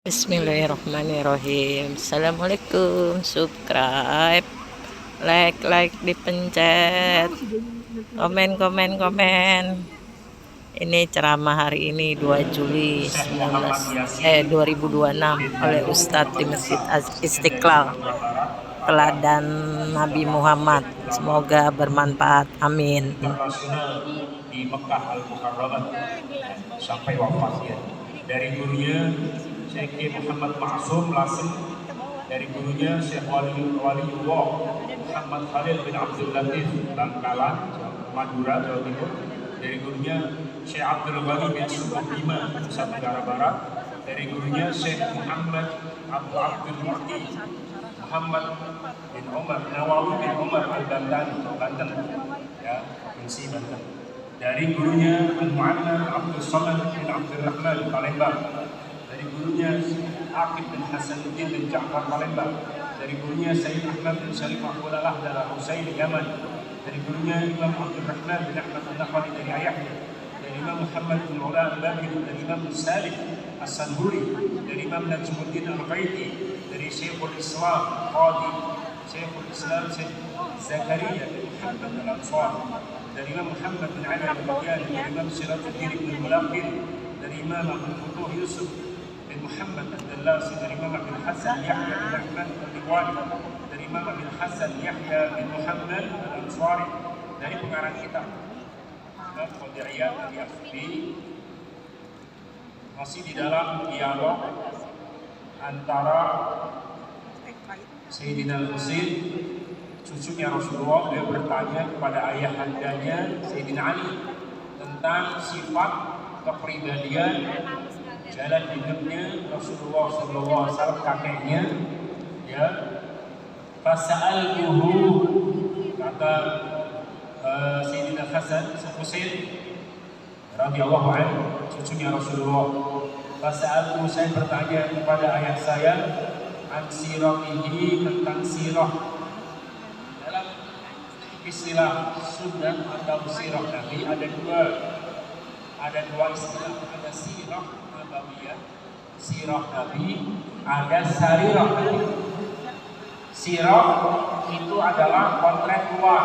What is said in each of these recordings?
Bismillahirrahmanirrahim. Assalamualaikum. Subscribe, like dipencet, komen. Ini ceramah hari ini 2 Juli 2026 oleh Ustadz di Masjid Istiqlal, teladan Nabi Muhammad. Semoga bermanfaat. Amin. Internasional di Mekah Al-Mukarramah sampai wafatnya. Dari gurunya Syekh Muhammad Ma'sum Lasem, dari gurunya Syekh Waliullah Muhammad Khalil bin Abdul Latif Bangkalan, Madura, Jawa Timur. Dari gurunya Syekh Abdul Ghani bin Subuh Bima, Nusa Tenggara Barat. Dari gurunya Syekh Muhammad Abdul Mu'ti Muhammad bin Umar Nawawi bin Umar Al-Bantani, Banten, ya, Provinsi Banten. Dari gurunya Al-Mu'annan Abdul Samad bin Abdul Rahman, Palembang. Dari gurunya Aqib bin Hasanuddin bin Ja'far, Palembang. Dari gurunya Sayyid Ahmad bin Sharif Ahwalalah dari Husain, Yaman. Dari gurunya Imam Abdul Rahman bin Ahmad Al-Nakhali dari ayahnya. Dari Imam Muhammad bin Ula Al-Bakir, dari Imam Salih As-Sanhuri, dari Imam Najmuddin Al-Qaiti, dari Syekhul Islam Qadi Syekhul Islam Syekh Zakaria bin Muhammad Al-Ansar, dari Imam Muhammad bin Ali Al-Bayan, dari Imam Sirajuddin bin Mulaqin, dari Imam Abdul Futuh Yusuf bin Muhammad Al-Dallasi, dari Imam Abdul Hasan Yahya bin Ahmad Al-Diwali, dari Imam Abdul Hasan Yahya bin Muhammad Al-Ansari, dari pengarang kitab Qadiriyah Al-Yahdi. Masih di dalam dialog antara Sayyidina Al-Husain, cucunya Rasulullah. Beliau bertanya kepada ayahandanya Sayyidina Ali tentang sifat kepribadian jalan hidupnya Rasulullah SAW, kakeknya, ya. Fasa'altuhu, kata Sayyidina Husain radhiyallahu anhu, cucunya Rasulullah. Fasa'altuhu, saya bertanya kepada ayah saya an siratihi, tentang sirah. Dalam istilah sunnah atau sirah Nabi ada dua istilah, ada sirah nabawiyah, sirah Nabi, ada sarirah Nabi. Sirah itu adalah potret luar,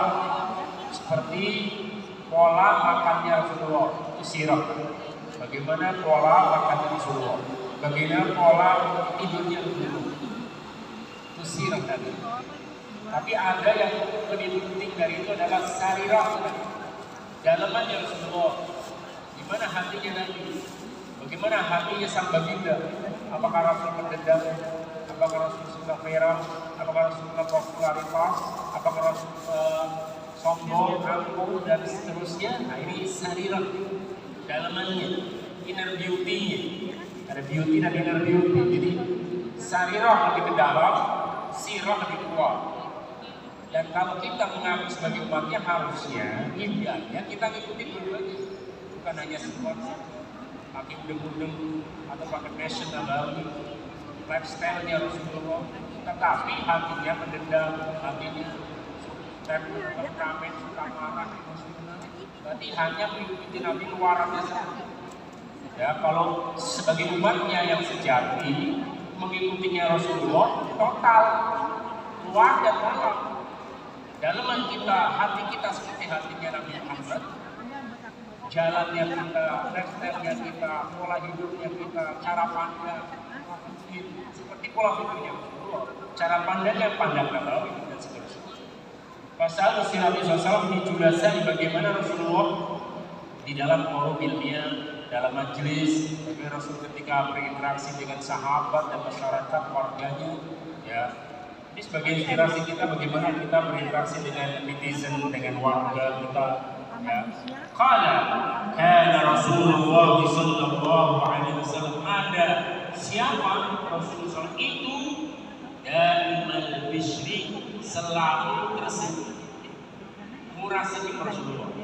seperti pola makannya Rasulullah, itu sirah. Bagaimana pola makannya Rasulullah, bagaimana pola tidurnya Rasulullah, itu sirah Nabi. Tapi ada yang lebih penting dari itu adalah sarirah, dalamannya Rasulullah. Gimana hatinya Nabi, bagaimana hatinya sang baginda. Apakah Rasul mendendam, apakah Rasul suka merah, apakah Rasul suka popularitas, apakah Rasul sombong, angkuh, dan seterusnya. Nah, ini sarirah, dalamannya, inner beauty-nya. Ada beauty dan inner beauty. Jadi sarirah lebih ke dalam, sirah lebih keluar. Dan kalau kita mengaku sebagai umatnya, harusnya idealnya kita ngikutin dua-duanya, bukan hanya support pakai udeng-udeng atau pakai fashion Nabawi, lifestyle-nya Rasulullah, tetapi hatinya mendendam, hatinya temperamen, suka marah, emosional. Berarti hanya mengikuti Nabi luarannya saja. Ya, kalau sebagai umatnya yang sejati, mengikutinya Rasulullah total, luar dan dalam. Dalaman kita, hati kita seperti hatinya Nabi Muhammad, jalannya kita, lifestyle-nya kita, pola hidupnya kita, cara pandang seperti pola hidupnya Rasulullah, cara pandangnya pandang Nabawi dan seterusnya. Pasal Nabi SAW dijelaskan bagaimana Rasulullah di dalam forum ilmiah, dalam majelis, bagaimana Rasul ketika berinteraksi dengan sahabat dan masyarakat warganya, ya. Ini sebagai inspirasi kita bagaimana kita berinteraksi dengan netizen, dengan warga kita, ya. Qala kana Rasulullah sallallahu alaihi wasallam, ada siapa Rasulullah itu daimal bishri, selalu tersenyum, murah senyum Rasulullah.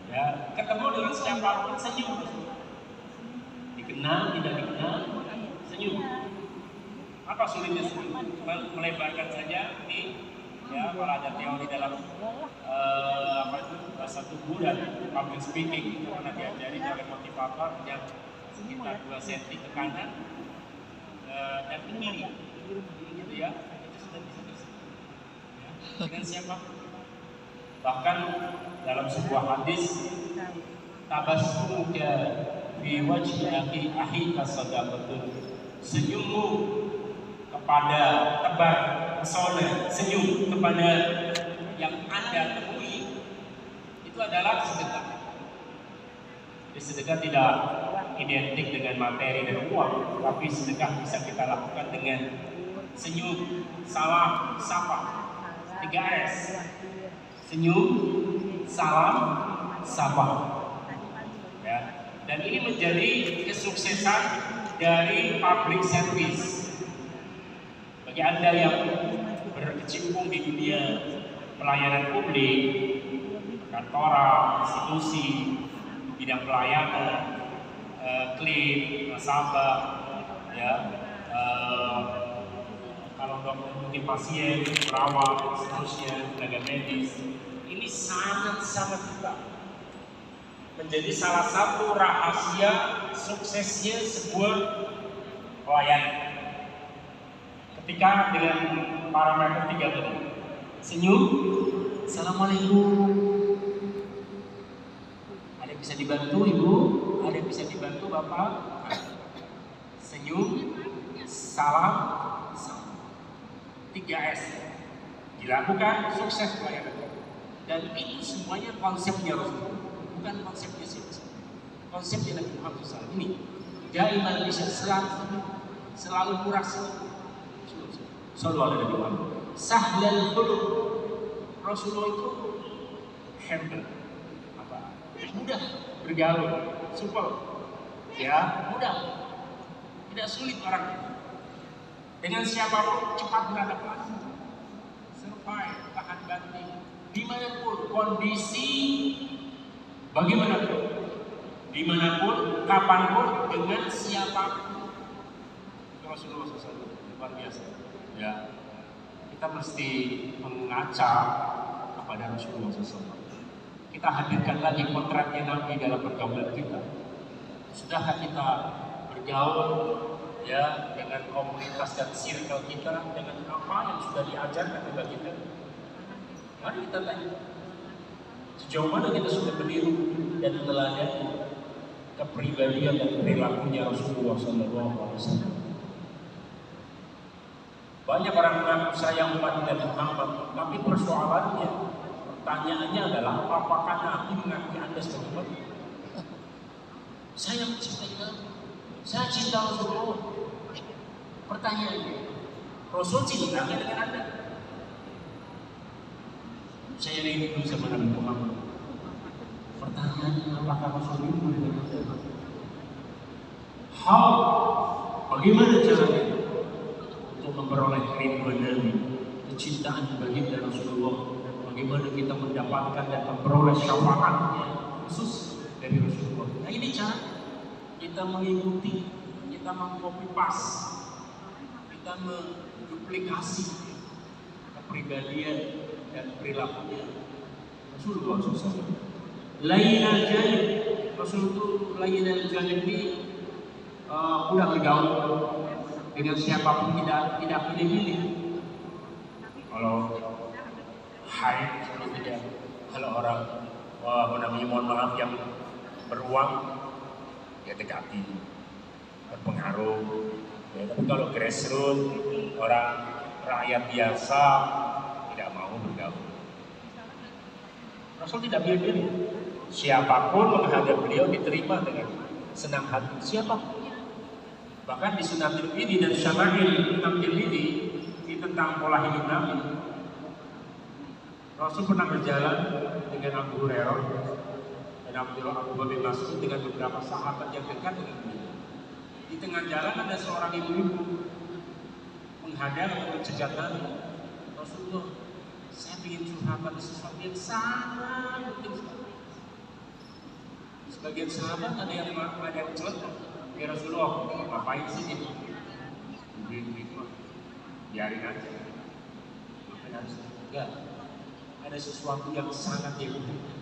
Ya, ketemu dengan siapapun senyum Rasulullah. Dikenal, tidak dikenal, senyum. Apa sulitnya senyum? Melebarkan saja ini, ya, kalau ada teori dalam bahasa tubuh dan public speaking, itu pernah diajari oleh motivator yang sekitar 2 cm ke kanan, diri, gitu ya. Itu sudah bisa bersama. Ya. Dengan siapa? Bahkan dalam sebuah hadis, tabassumuka fi wajhi akhika sadaqatun. Senyummu kepada tebar pesona, senyum kepada yang Anda temui itu adalah sedekah. Jadi sedekah tidak identik dengan materi dan uang, tapi sedekah bisa kita lakukan dengan senyum, salam, sapa. 3S. Senyum, salam, sapa. Ya. Dan ini menjadi kesuksesan dari public service. Bagi Anda yang berkecimpung di dunia pelayanan publik, kantoran, institusi, bidang pelayanan, klin, nasabah, ya, kalau dokter mungkin pasien, perawat, seterusnya, tenaga medis, ini sangat-sangat kita menjadi salah satu rahasia suksesnya sebuah pelayanan. Ketika dengan parameter 3 tadi, senyum, assalamualaikum, ada yang bisa dibantu ibu, ada yang bisa dibantu bapak, senyum, salam, 3S dilakukan, sukses pelayanan. Dan itu semuanya konsepnya Rasulullah, bukan konsepnya siapa. Konsepnya Nabi Muhammad SAW ini jaiman bisa selalu murah sekali. Sallallahu alaihi wasallam. Sahlal khuluq. Rasulullah itu humble, mudah bergaul, supel, ya, mudah, tidak sulit orangnya. Dengan siapapun cepat beradaptasi, survive, tahan banting, dimanapun kondisi, bagaimanapun, dimanapun, kapanpun, dengan siapapun. Rasulullah SAW luar biasa. Ya, kita mesti mengaca kepada Rasulullah SAW. Kita hadirkan lagi potretnya Nabi dalam pergaulan kita. Sudahkah kita bergaul, ya, dengan komunitas dan circle kita dengan apa yang sudah diajarkan kepada kita? Mari kita tanya, sejauh mana kita sudah meniru dan meneladani kepribadian dan perilakunya Rasulullah SAW. Banyak orang mengaku saya umat Nabi Muhammad, tapi persoalannya, pertanyaannya adalah apakah Nabi mengakui Anda sebagai umat? Saya mencintai Nabi, saya cinta Rasulullah. Pertanyaannya, Rasul cinta dengan Anda? Saya rindu sama Nabi Muhammad. Pertanyaannya, apakah Rasul rindu dengan Anda? How? Bagaimana caranya untuk memperoleh kerinduan Nabi, kecintaan baginda Rasulullah? Bagaimana kita mendapatkan dan memperoleh syafaatnya khusus dari Rasulullah? Nah, ini cara kita mengikuti, kita mengcopy paste, kita menduplikasi kepribadian dan perilakunya Rasulullah SAW. Lainal janib, Rasul itu lainal janib ini mudah bergaul dengan siapapun, tidak pilih-pilih. Kalau hai, tidak. Kalau orang mohon maaf yang beruang, ya dekati, berpengaruh. Ya, tapi kalau grassroots, orang rakyat biasa tidak mau bergaul. Rasul tidak pilih-pilih. Siapapun menghadap beliau diterima dengan senang hati. Siapapun. Bahkan di Sunnah Tirmidzi dan Syama'il Imam Tirmidzi ini tentang pola hidup Nabi. Rasul pernah berjalan dengan Abu Hurairah dan Abu Bakar Mas'ud dengan beberapa sahabat yang dekat dengan beliau. Di tengah jalan ada seorang ibu-ibu menghadap dan mencegat Nabi. Rasulullah, saya ingin curhat pada sesuatu yang sangat penting sekali. Sebagian sahabat ada yang celak. Ya Rasulullah, ngapain sih ini? Ibu-ibu biarin aja. Ngapain harus? Enggak. Ada sesuatu yang sangat dia butuhkan.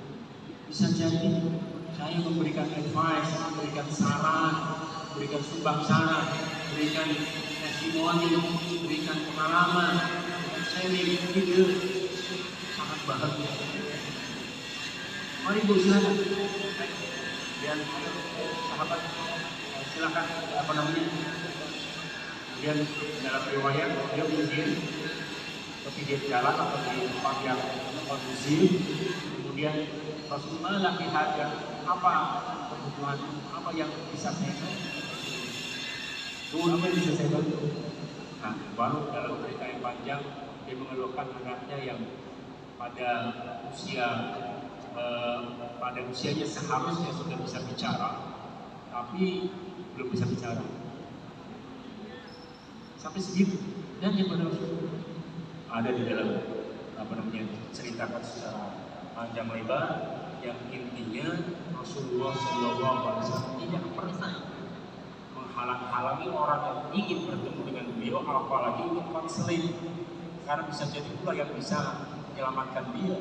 Bisa jadi saya memberikan advice, memberikan saran, memberikan sumbang saran berikan testimoni, berikan pengalaman, sharing ide, sangat bahagia. Mari Bu, silakan. Biar sahabat silakan apa namanya. Kemudian dalam riwayat dia mungkin ketika jalan atau di tempat yang kondusif, kemudian Rasulullah lagi hajar, apa kebutuhan, apa yang bisa saya bantu? Apa yang bisa saya bantu? Nah, baru dalam cerita yang panjang dia mengeluhkan anaknya yang pada usianya seharusnya sudah bisa bicara, tapi belum bisa bicara. Sampai segitu, dan yang benar ada di dalam ceritakan secara panjang lebar yang intinya Rasulullah SAW tidak pernah menghalang-halangi orang yang ingin bertemu dengan beliau, apalagi ingin konseling, karena bisa jadi pula yang bisa menyelamatkan dia,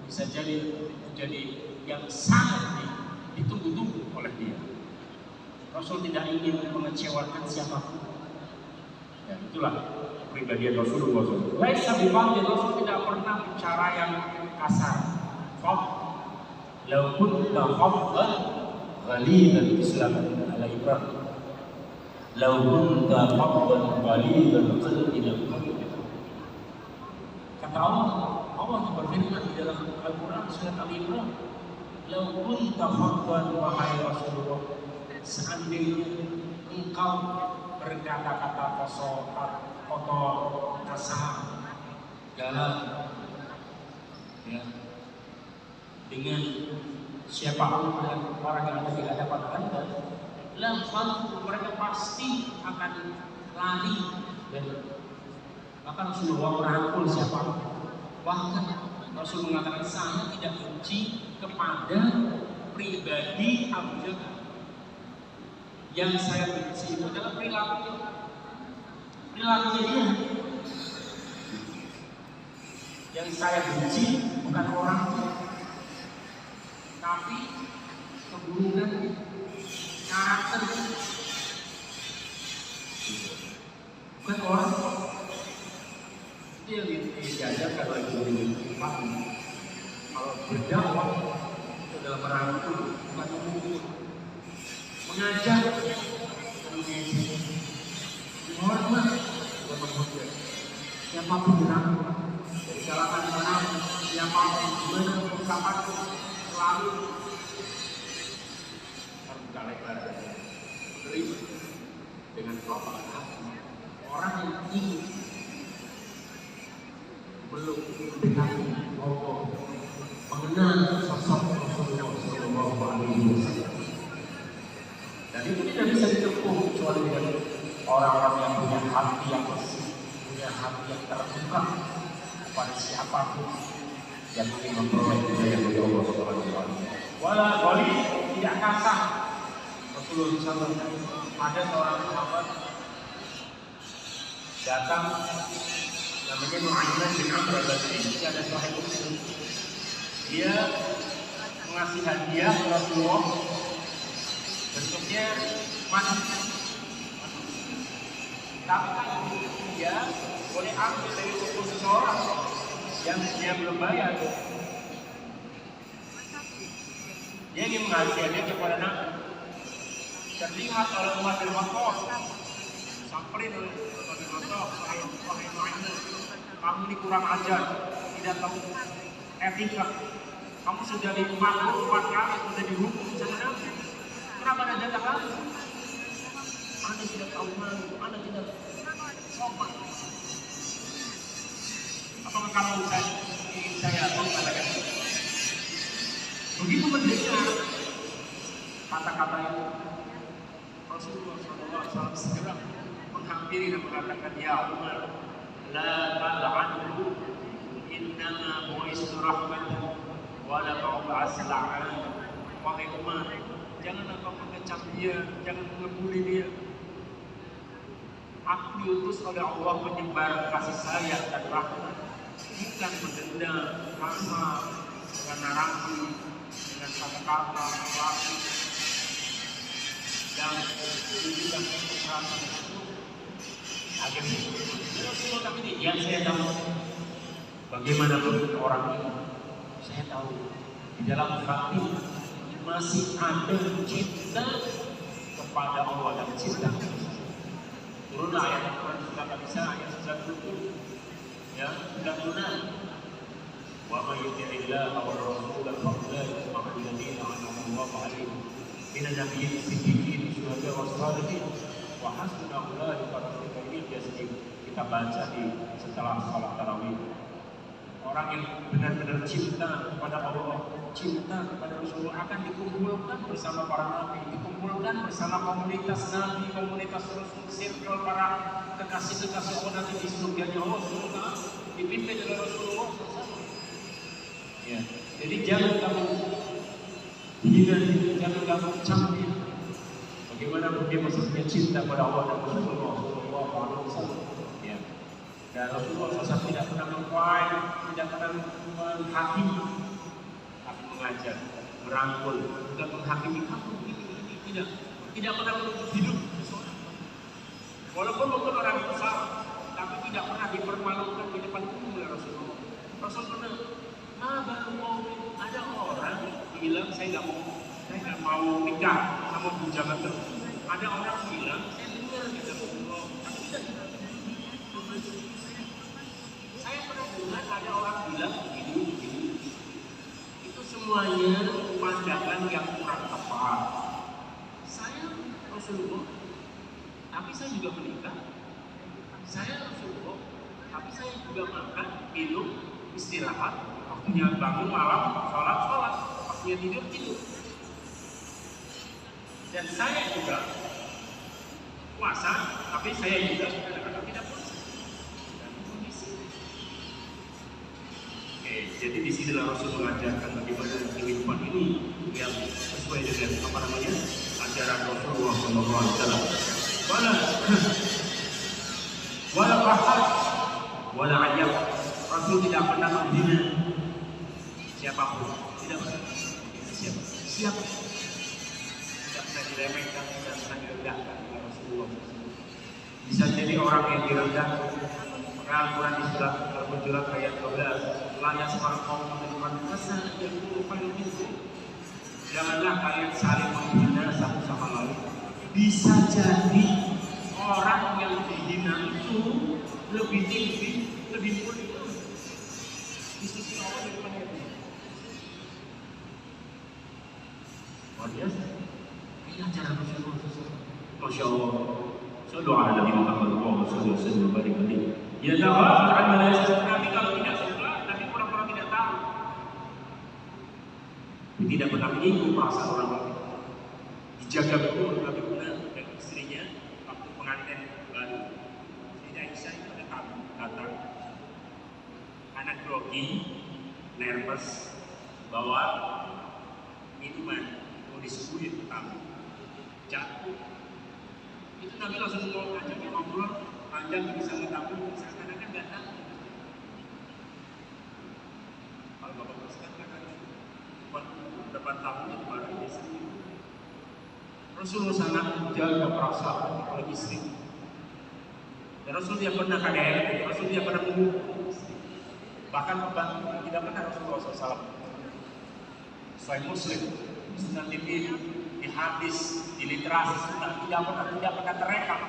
bisa jadi yang sangat ditunggu-tunggu oleh dia. Rasul tidak ingin mengecewakan siapapun. Ya, itulah kepribadian Rasulullah SAW. Laisa biqatil, Rasul tidak pernah bicara yang kasar. Lau kunta faddan ghalidan silakan ala Ibrahim. Lau kunta faddan ghalidan qalbi. Kata Allah berfirman di dalam Al-Quran surat Al-Imran, lau kunta faddan wahai Rasulullah, seandainya engkau berkata-kata kotor, kasar, galak, ya, dengan siapapun orang yang ada di hadapan Anda, langsung mereka pasti akan lari dan bahkan Rasulullah merangkul siapapun. Bahkan Rasul mengatakan saya tidak benci kepada pribadi Abu Jahal. Yang saya benci itu adalah perilakunya dia. Yang saya benci bukan orangnya, tapi keburukan karakter, bukan orang. Itu yang diajarkan oleh Nabi Muhammad. Kalau berdakwah itu adalah merangkul, bukan memukul. Mengajak, menghormat, dan menghargai siapapun dirangkul, dari kalangan manapun, siapapun, dimana kapanpun, selalu terbuka lebar, menerima dengan kelapangan hati. Orang yang ingin belum mendekati Allah, mengenal sosok Rasulullah SAW. Dan itu tidak bisa ditempuh kecuali dengan orang-orang yang punya hati yang bersih, punya hati yang terbuka kepada siapapun yang ingin memperoleh hidayah dari Allah SWT. Wala qali, tidak kasar. Rasulullah SAW ada seorang sahabat datang, namanya Nu'aiman bin Amr al-Basri. Dia ada sahih Muslim. Dia mengasih hadiah ke Rasulullah, bentuknya manis. Tapi kan dia boleh ambil dari tubuh seseorang yang dia belum bayar. Dia ingin mengasih hadiah kepada Nabi. Terlihat oleh Umar bin Khattab, samperin oleh Umar bin Khattab, wahai Nu'aiman, kamu ini kurang ajar, tidak tahu etika. Kamu sudah dipanggil 4 kali, sudah dihukum sama Nabi. Kenapa Anda datang lagi? Anda tidak tahu malu, Anda tidak sopan. Apakah kamu ingin saya katakan? Begitu mendengar kata-kata itu, Rasulullah SAW segera menghampiri dan mengatakan, ya Umar, la tal'anhu, innama bu'istu rahmatan wa la ba'as la'an. Wahai Umar, jangan engkau mengecam dia, jangan mengebuli dia. Aku diutus oleh Allah menyebar kasih sayang dan rahmat, bukan mendendam, kasar, dengan narasi, dengan kata-kata, laki. yang menunjukkan kekerasan itu akhirnya Rasulullah. Tapi ini yang saya tahu, bagaimanapun orang ini, saya tahu di dalam hati masih ada cinta kepada Allah dan cinta. Turunlah ayat Al-Quran surat An-Nisa ayat 97, ya, 96. Wa may yuti'illaha wa rasulahu fa'ulaika ma'al ladzina an'ama Allahu 'alaihim minan nabiyyin siddiqin syuhada was shalihin wa hasuna ulaika rafiqa. Ini biasa kita baca di setelah salat tarawih. Orang yang benar-benar cinta kepada Allah, cinta kepada Rasulullah akan dikumpulkan bersama para nabi, dikumpulkan bersama komunitas nabi, komunitas Rasul, circle para kekasih-kekasih Allah nanti di surganya Allah SWT, dipimpin oleh Rasulullah SAW. Ya, jadi jangan kamu hina, jangan kamu cambil. Bagaimanapun dia masih punya cinta kepada Allah dan Rasulullah SAW. Dan Rasulullah SAW tidak pernah mengkuai, tidak pernah menghakimi, tapi mengajar, merangkul, bukan menghakimi kamu ini tidak pernah menuntut hidup seseorang. Walaupun mungkin orang itu salah, tapi tidak pernah dipermalukan di depan umum oleh Rasulullah. Rasul pernah, ada orang bilang saya nggak mau nikah sama bujangan terus. Ada orang bilang saya dengar kita Rasulullah, tapi tidak. Saya pernah dengar ada orang bilang begini. Itu semuanya pandangan yang kurang tepat. Saya Rasulullah, tapi saya juga menikah. Saya Rasulullah, tapi saya juga makan, minum, istirahat. Waktunya bangun malam, sholat, waktunya tidur. Dan saya juga puasa, tapi saya juga kadang-kadang tidak puasa. Jadi di sinilah Rasul mengajarkan bagaimana kehidupan ini yang sesuai dengan ajaran Rasulullah SAW. Wala fahad, wala ayab. Rasul tidak pernah menghina siapapun, tidak pernah. Siapa? Tidak pernah diremehkan, tidak pernah direndahkan oleh Rasulullah. Bisa jadi orang yang direndahkan. Al-Quran di surat Al-Hujurat ayat 12, la yasma'u qaumun min hasan yaqulu khairan minkum. Janganlah kalian saling menghina satu sama lain. Bisa jadi orang yang dihina itu lebih tinggi, lebih mulia di sisi Allah daripada dia. Luar biasa. Ini ajaran Rasulullah SAW. Masya Allah. Sallu ala Nabi Muhammad wa sallallahu alaihi wa sallam. Ya jawab, Nabi kalau tidak suka, Nabi pura-pura tidak tahu. Tidak pernah menyinggung perasaan orang lain. Dijaga betul Nabi benar dan istrinya waktu pengantin baru. Sayyidah Aisyah itu ada tamu datang, anak grogi, nervous, bawa minuman mau disuguhin ke tamu, jatuh. Itu Nabi langsung mau ajaknya ngobrol panjang bisa ngetahui, seakan-akan nggak tahu. Kalau bapak presiden akan buat depan tamunya kemarin istri. Rasulullah sangat menjaga perasaan oleh istri. Dan Rasul tidak pernah KDR, Rasul tidak pernah menghukum. Bahkan tidak pernah Rasulullah SAW. Selain Muslim, Sunan Tirmidzi, di hadis, di literasi sunnah tidak pernah terekam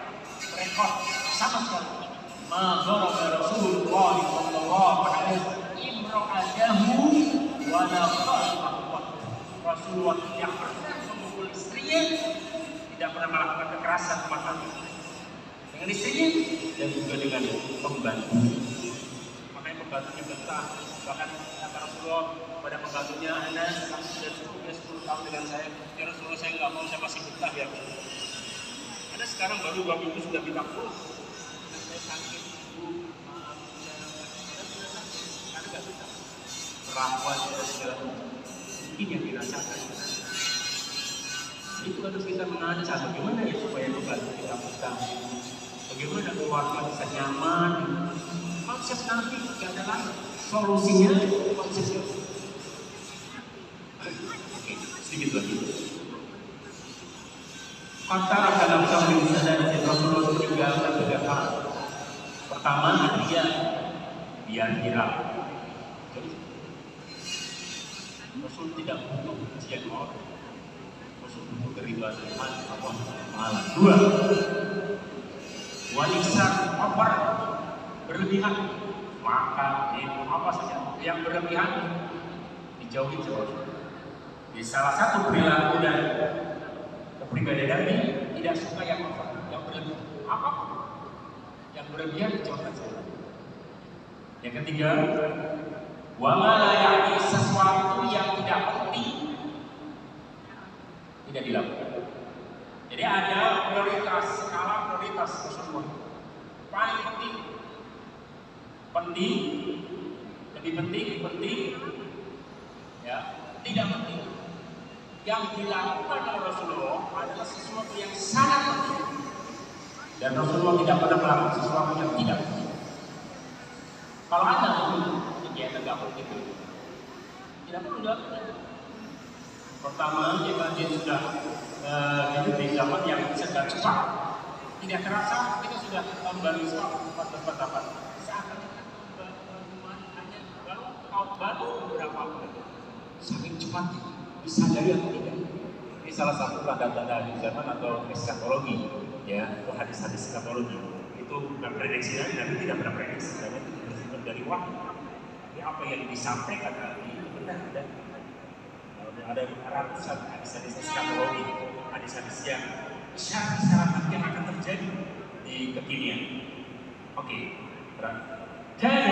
sama sekali. Ma daraba Rasulullah sallallahu alaihi wasallam imra'atahu wa la khalaqahu. Rasulullah tidak pernah memukul istrinya, tidak pernah melakukan kekerasan dengan istrinya dan juga dengan pembantu. Makanya pembantunya betah. Bahkan kata Rasulullah pada pembantunya, Anas, kamu sudah 10 tahun dengan saya. Ya Rasulullah, saya nggak mau, saya masih betah ya. Ada sekarang baru 2 minggu sudah minta pulang. Saya sakit, Bu, maaf, saya sudah sakit. Karena nggak betah. Perlakuan dan segala macam. Ini yang dirasakan. Itu harus kita mengaca bagaimana ya supaya pembantu kita betah. Bagaimana keluarga bisa nyaman. Konsep Nabi tidak ada lain. Solusinya konsep Nabi. Oke, sedikit lagi. Antara dalam sambil sadar Rasulullah meninggalkan 3 hal. Pertama, dia hilang. Rasul tidak butuh pujian orang. Rasul butuh keridhaan Tuhan Allah Taala. 2, walisan over berlebihan, makan, minum apa saja yang berlebihan dijauhi Rasul. Di salah satu perilaku dan kepribadian Nabi tidak suka yang berlebihan. Apa? Yang berlebihan dijauhkan saja. Yang ketiga, wama la ya'ni, sesuatu yang tidak penting tidak dilakukan. Jadi ada prioritas, skala prioritas Rasulullah. Paling penting, lebih penting, ya, tidak penting. Yang dilakukan oleh Rasulullah adalah sesuatu yang sangat penting, dan Rasulullah tidak pernah melakukan sesuatu yang tidak penting. Kalau ada kegiatan nggak penting itu tidak perlu dilakukan. Pertama, dia sudah hidup di zaman yang sedang cepat, tidak terasa kita sudah tahun baru 1448. Seakan hanya baru beberapa bulan, saking cepatnya. Disadari atau tidak? Ini salah satu tanda-tanda di zaman atau eskatologi, ya, atau hadis-hadis eskatologi. Itu bukan prediksi Nabi tidak pernah prediksi, karena itu bersumber dari wahyu. Jadi apa yang disampaikan Nabi benar dan ada ratusan hadis-hadis eskatologi, hadis-hadis yang isyarat-isyarat yang akan terjadi di kekinian. Oke, dan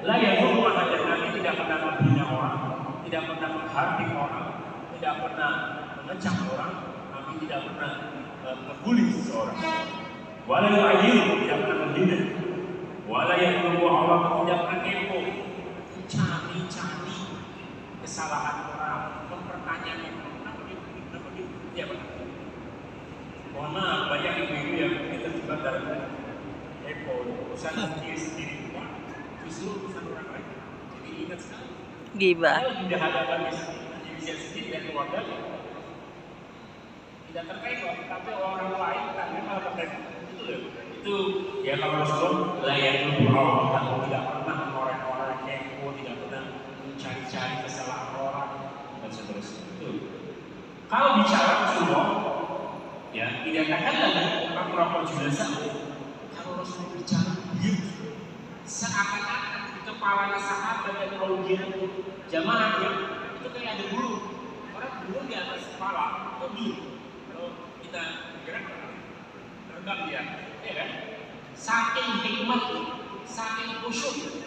layak rumah dan Nabi tidak pernah membina orang, tidak pernah menghardik orang, tidak pernah mengecam orang, Nabi tidak pernah membuli seseorang. Wala yu'ayyiru, tidak pernah menghina. Wala yaqulu Allah, tidak pernah kepo, cari kesalahan orang, mempertanyakan kenapa dia pernah. Mohon maaf, banyak ibu-ibu yang kita terjebak dalam kepo, urusan sendiri, justru urusan orang lain. Jadi ingat sekali. Gibah. Tidak hadapan diri sendiri dan keluarga tidak terkait, tapi orang lain kan memang terkait. Itu ya, kalau Rasul layak Allah, kalau tidak pernah orang-orang kepo, tidak pernah mencari-cari kesalahan orang dan seterusnya. Itu kalau bicara Rasulullah, ya tidak akan lagi orang jenazah. Kalau Rasul bicara, seakan-akan kepalanya sahabat dan kemudian jamaahnya itu kayak ada bulu. Orang bulu di atas kepala, lebih. Kalau kita gerak terbang dia, ya kan? Saking hikmat, saking khusyuk.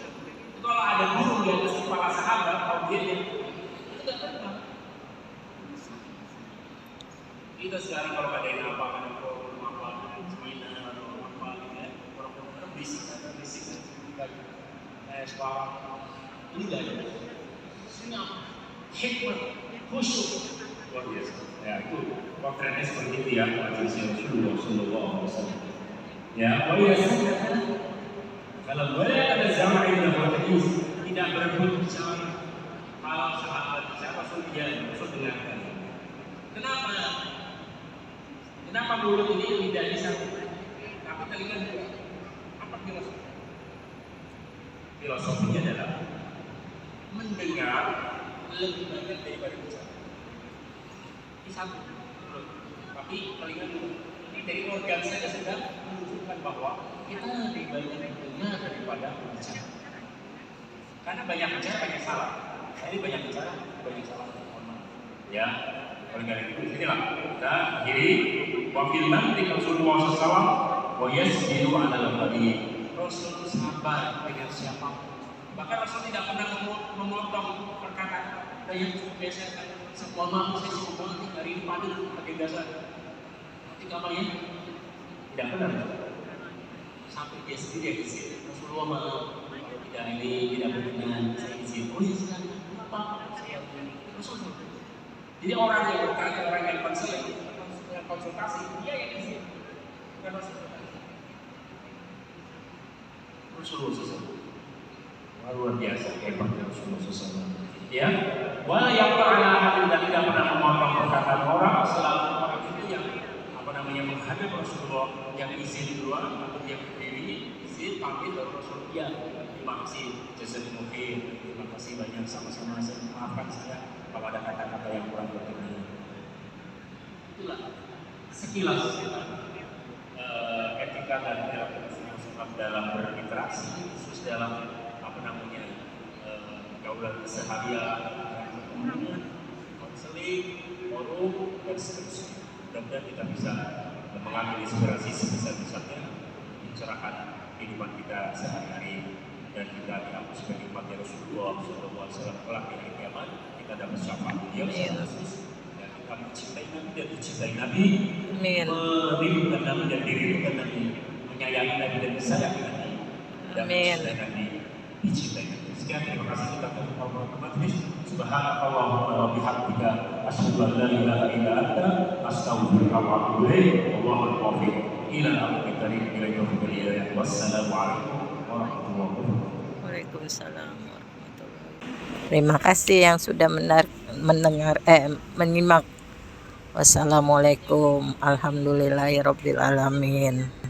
Itu kalau ada bulu di atas kepala sahabat, kemudian itu tidak terbang. Kita sekarang kalau ngadain apa, ada program apa, seminar atau apa, ya, orang-orang berisik, sekarang ini gak ada. Senyap, hikmat, khusyuk, luar biasa. Ya, itu konkretnya seperti itu ya, majelis Rasulullah SAW. Ya, kalau boleh ada zaman yang berhadis, tidak berebut bicara kalau sahabat bicara Rasul dengarkan. Kenapa mulut ini tidak bisa, tapi telinga juga? Apa filosofi? Filosofinya adalah mendengar lebih banyak daripada bicara. Ini satu, tapi telinga dulu. Ini dari organ saja sudah menunjukkan bahwa kita lebih banyak mendengar daripada bicara. Karena banyak bicara banyak salah. Jadi banyak bicara banyak salah. Ya, oleh karena itu inilah kita akhiri wakil nanti Rasulullah SAW wa yasbiru ala al-qadhi. Rasul sabar dengan siapa. Bahkan Rasul tidak pernah memotong perkataan yang cukup biasa. Semua maaf saya cukup banget hari ini padat pakai dasar. Nanti kamarnya tidak pernah. Sampai dia sendiri yang izin. Rasulullah maaf kalau tidak ini tidak berkenan saya izin. Oh ya silakan. Apa? Saya Rasul. Jadi orang yang bertanya, orang yang konsultasi, dia yang izin. Bukan Rasul. Rasulullah SAW luar biasa hebatnya Rasulullah SAW. Ya, wala yang ta'ala hadin dan tidak pernah memotong perkataan orang, selalu orang itu yang apa namanya menghadap Rasulullah, yang izin duluan atau yang berdiri izin pamit dari Rasulullah. Ya, terima kasih jazakumullah khair, terima kasih banyak, sama-sama, saya maafkan saya kalau ada kata-kata yang kurang berkenan. Itulah sekilas etika dan dalam berinteraksi, khusus dalam pergaulan keseharian, konseling, forum, dan seterusnya. Mudah-mudahan kita bisa mengambil inspirasi sebesar-besarnya mencerahkan kehidupan kita sehari-hari, dan kita dianggap sebagai umatnya Rasulullah SAW kelak di hari kiamat. Kita dapat syafaat beliau secara khusus, dan kita mencintai Nabi dan dicintai Nabi, merindukan Nabi dan dirindukan Nabi, menyayangi Nabi dan disayangi Nabi, dan mencintai Nabi, dicintai Nabi. Sekian, terima kasih kita untuk majlis. Subhanakallahumma wa bihamdika asyhadu an la ilaha illa anta astaghfiruka wa atubu ilaik. Wallahul muwaffiq ila aqwamit thariq ila taufiqil hidayah. Wassalamu alaikum warahmatullahi wabarakatuh. Waalaikumsalam warahmatullahi wabarakatuh. Terima kasih yang sudah menyimak. Wassalamualaikum. Alhamdulillahirabbil alamin.